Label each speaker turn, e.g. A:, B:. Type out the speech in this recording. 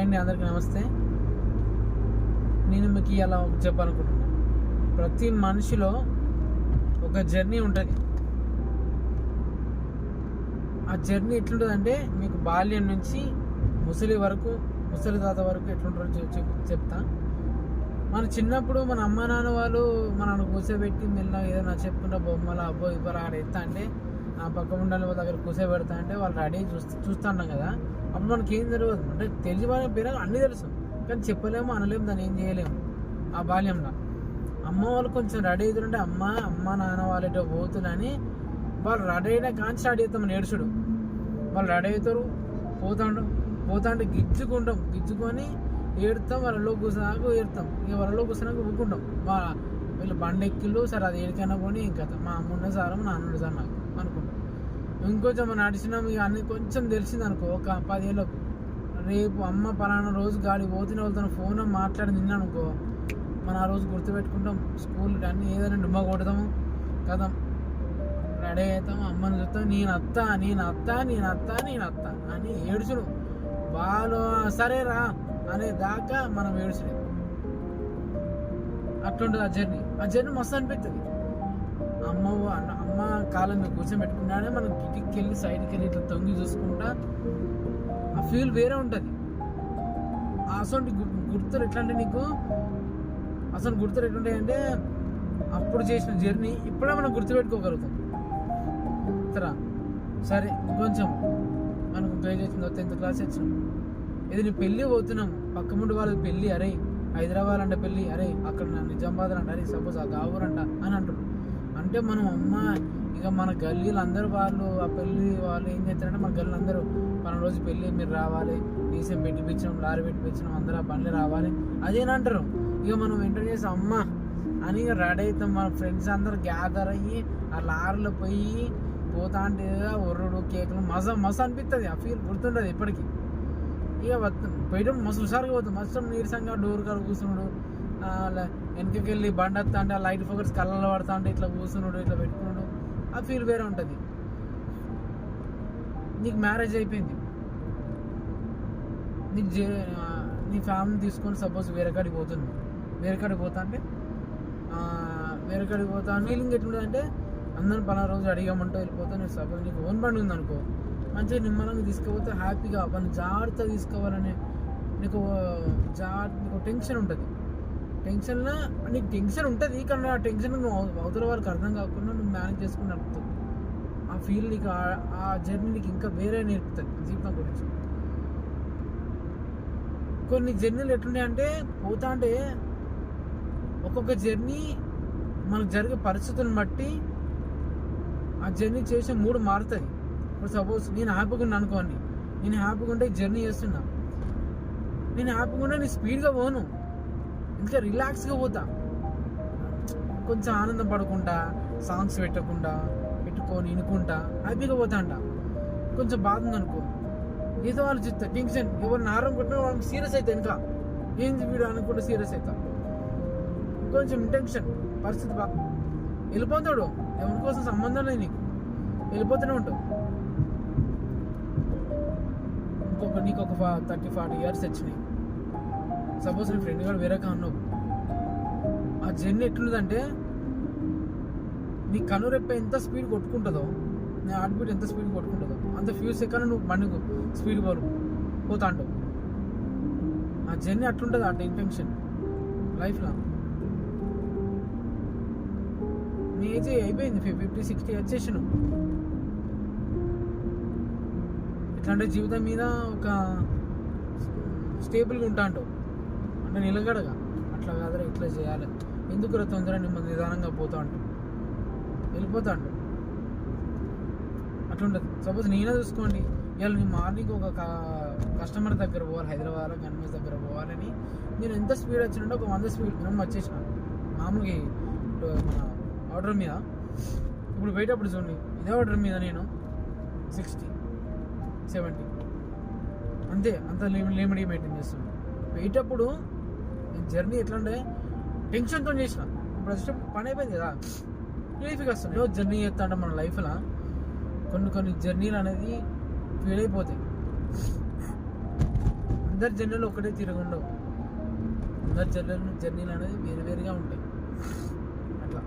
A: అండి, అందరికీ నమస్తే. నేను మీకు ఇలా చెప్పాలనుకుంటున్నాను. ప్రతి మనిషిలో ఒక జర్నీ ఉంటుంది. ఆ జర్నీ ఎట్లుంటుందంటే మీకు బాల్యం నుంచి ముసలి తాత వరకు ఎట్లుంటారో చెప్తా. మన చిన్నప్పుడు మన అమ్మ నాన్న వాళ్ళు మనల్ని కూర్చోబెట్టి మెల్ల ఏదైనా చెప్పుకుంటా బొమ్మల అబ్బో ఇవ్వరు ఆడ ఎత్తా అంటే ఆ పక్క ఉండాలి వాళ్ళ దగ్గర కూర్చోబెడతా అంటే వాళ్ళు రెడీ చూస్తున్నాం కదా. అప్పుడు మనకి ఏం తెలియదు, అంటే తెలియని పేరు అన్నీ తెలుసు, కానీ చెప్పలేము అనలేము, దాన్ని ఏం చేయలేము. ఆ బాల్యంలో అమ్మ వాళ్ళు కొంచెం రెడీ అవుతుంటే అమ్మ నాన్న వాళ్ళతో పోతుందని వాళ్ళు రెడీ అయినా కానీ స్టార్ట్ చేస్తామని ఏడుచుడు. వాళ్ళు రెడీ అవుతారు, పోతాంటే గిచ్చుకొని ఏడుతాం, వాళ్ళలో కూర్చున్నాక ఏడుతాం, ఇక వాళ్ళలో కూర్చున్నాక ఊరుకుంటాం. వీళ్ళు బండి ఎక్కిళ్ళు సరే అది ఏడికైనా పోనీ ఇంకా మా అమ్మున్న సార్ మా నాన్న సార్ నాకు అనుకుంటాం. ఇంకొంచెం మనం నడిచినాం, ఇక అన్ని కొంచెం తెలిసింది అనుకో, ఒక 10 ఏళ్ళకు రేపు అమ్మ పలానా రోజు గాడి పోతూనే వెళ్తాను ఫోన్ మాట్లాడి నిన్ననుకో, మనం ఆ రోజు గుర్తుపెట్టుకుంటాం. స్కూల్ అన్నీ ఏదైనా డుమ్మ కొడతాము కదా, రెడీ అవుతాము, అమ్మని చూస్తాం, నేను అత్త అని ఏడుచుడు. వాళ్ళు సరేరా అనే దాకా మనం ఏడుచుడే. అట్లుంటుంది ఆ జర్నీ మస్తు అనిపిస్తుంది. అమ్మ కాలం మీద కూర్చోబెట్టుకున్నానే మనం కిటికి వెళ్ళి సైడ్కి వెళ్ళి ఇట్లా తొంగి చూసుకుంటా ఆ ఫీల్ వేరే ఉంటుంది. అసలు గుర్తులు ఎట్లా అంటే నీకు అసలు గుర్తులు ఎట్లుంటాయంటే అప్పుడు చేసిన జర్నీ ఇప్పుడే మనం గుర్తుపెట్టుకోగలుగుతాం. సరే కొంచెం మనకు గ్రాడ్యుయేషన్ 10th క్లాస్ వచ్చినాం, ఇది నీ పెళ్ళి పోతున్నాం, పక్క ముందు వాళ్ళకి పెళ్ళి, అరే హైదరాబాద్ అంటే పెళ్ళి, అరే అక్కడ నిజామాబాద్ అంట, అరే సపోజ్ ఆ గావూర్ అంట అని అంటారు. అంటే మనం ఇక మన గల్లీలు అందరూ వాళ్ళు ఆ పెళ్ళి వాళ్ళు ఏం చేస్తారంటే మన గల్లీలు అందరూ మన రోజు పెళ్ళి మీరు రావాలి, డీసీఎం పెట్టిపించడం, లారీ పెట్టిపించడం, అందరూ ఆ పనులు రావాలి అదేనంటారు. ఇక మనం ఎంటర్ చేసి అమ్మ అని ఇక రెడీ అవుతాం. మన ఫ్రెండ్స్ అందరూ గ్యాదర్ అయ్యి ఆ లారీలో పోయి పోతా అంటే ఒర్రుడు కేకులు మస్తు అనిపిస్తుంది. ఆ ఫీల్ గుర్తుంటుంది ఎప్పటికీ. ఇక పోయడం మస్తు హుషారుగా పోతుంది, మస్తు నీరసంగా డోర్ కాడ కూర్చున్నాడు, వెనకకి వెళ్ళి బండి వస్తా అంటే ఆ లైట్ ఫోకస్ కళ్ళలో పడతా అంటే ఇట్లా కూర్చున్నాడు, ఇట్లా పెట్టుకున్నాడు, ఆ ఫీల్ వేరే ఉంటుంది. నీకు మ్యారేజ్ అయిపోయింది, నీ ఫ్యామిలీ తీసుకొని సపోజ్ వేరే కాడికి పోతుంది, వేరే కాడికి పోతా ఫీలింగ్ ఎట్లుంటుంది అంటే అందరిని పలానా రోజు అడిగామంటూ వెళ్ళిపోతా. నేను సపోజ్ నీకు ఓన్ బండి ఉందనుకో, మంచిగా నిమ్మలంగా తీసుకుపోతే హ్యాపీగా వాళ్ళని జాగ్రత్తగా తీసుకోవాలనే నీకు టెన్షన్ ఉంటుంది. టెన్షన్లో నీకు టెన్షన్ ఉంటుంది, కానీ ఆ టెన్షన్ నువ్వు అవతల వారికి అర్థం కాకుండా నువ్వు మేనేజ్ చేసుకుని నడుపుతావు. ఆ ఫీల్ నీకు ఆ జర్నీ నీకు ఇంకా వేరే నేర్పుతుంది జీవితం గురించి. కొన్ని జర్నీలు ఎట్లున్నాయి అంటే పోతా అంటే ఒక్కొక్క జర్నీ మనకు జరిగే పరిస్థితులను బట్టి ఆ జర్నీ చేసే మూడు మారుతుంది. ఇప్పుడు సపోజ్ నేను హ్యాపీగా ఉన్నా అనుకోండి, నేను హ్యాపీగా ఉంటే జర్నీ చేస్తున్నా, నేను హ్యాపీగా ఉంటే నేను స్పీడ్గా పోను, ఇంకా రిలాక్స్గా పోతా, కొంచెం ఆనందం పడకుండా సాంగ్స్ పెట్టుకొని వినుకుంటా హ్యాపీగా పోతా అంట. కొంచెం బాధ ఉందనుకో, ఏదో వాళ్ళు చెప్తా టెన్షన్, ఎవరిని ఆరం కొట్టినా వాళ్ళకి సీరియస్ అవుతా, ఇంకా ఏంది వీడు అనుకుంటే సీరియస్ అవుతా, కొంచెం టెన్షన్ పరిస్థితి బాగా వెళ్ళిపోతాడు. ఎవరి కోసం సంబంధం లేదు, నీకు వెళ్ళిపోతూనే ఉంటావు. నీకు ఒక 30-40 years వచ్చినాయి, సపోజ్ నీ ఫ్రెండ్ కూడా వేరే అన్నావు. ఆ జర్నీ ఎట్లుందంటే నీ కనురెప్ప ఎంత స్పీడ్ కొట్టుకుంటుందో, నీ హార్ట్ బీట్ ఎంత స్పీడ్ కొట్టుకుంటుందో అంత ఫ్యూ సెకండ్ నువ్వు బండికు స్పీడ్ పోతా అంటావు. ఆ జర్నీ అట్లుంటుంది, ఆ టెన్షన్ లైఫ్లో. నీ ఏజ్ అయిపోయింది, 50-60 వచ్చేసాను. ఎట్లంటే జీవితం మీద ఒక స్టేబుల్గా ఉంటా అంటావు, అంటే నిలగడగా అట్లా కాదురా ఇట్లా చేయాలి, ఎందుకు తొందరగా నిదానంగా పోతా అంటావు, వెళ్ళిపోతా అంటావు. అట్లుంటుంది. సపోజ్ నేనే చూసుకోండి, ఇవాళ నీ మార్నింగ్ ఒక కస్టమర్ దగ్గర పోవాలి, హైదరాబాద్లో గన్మేజ్ దగ్గర పోవాలని నేను ఎంత స్పీడ్ వచ్చినంటే ఒక 100 స్పీడ్ మనం వచ్చేసిన మామూలుగా మన ఆర్డర్ మీద. ఇప్పుడు పోయేటప్పుడు చూడండి, ఇదే ఆర్డర్ మీద నేను 60-70 అంతే, అంత లిమిట్ మెయింటైన్ చేస్తున్నాను. పోయేటప్పుడు నేను జర్నీ ఎట్లా అంటే టెన్షన్తో చేసిన, ఇప్పుడు వచ్చేటప్పుడు పని అయిపోయింది కదా, రిలీఫ్గా వస్తుంది. జర్నీ చేస్తా అంటే మన లైఫ్లో కొన్ని జర్నీలు అనేది ఫీల్ అయిపోతాయి. అందరి జర్నీలు ఒకటే తిరుగుండవు, అందరి జర్నీలు అనేది వేరువేరుగా ఉంటాయి అట్లా.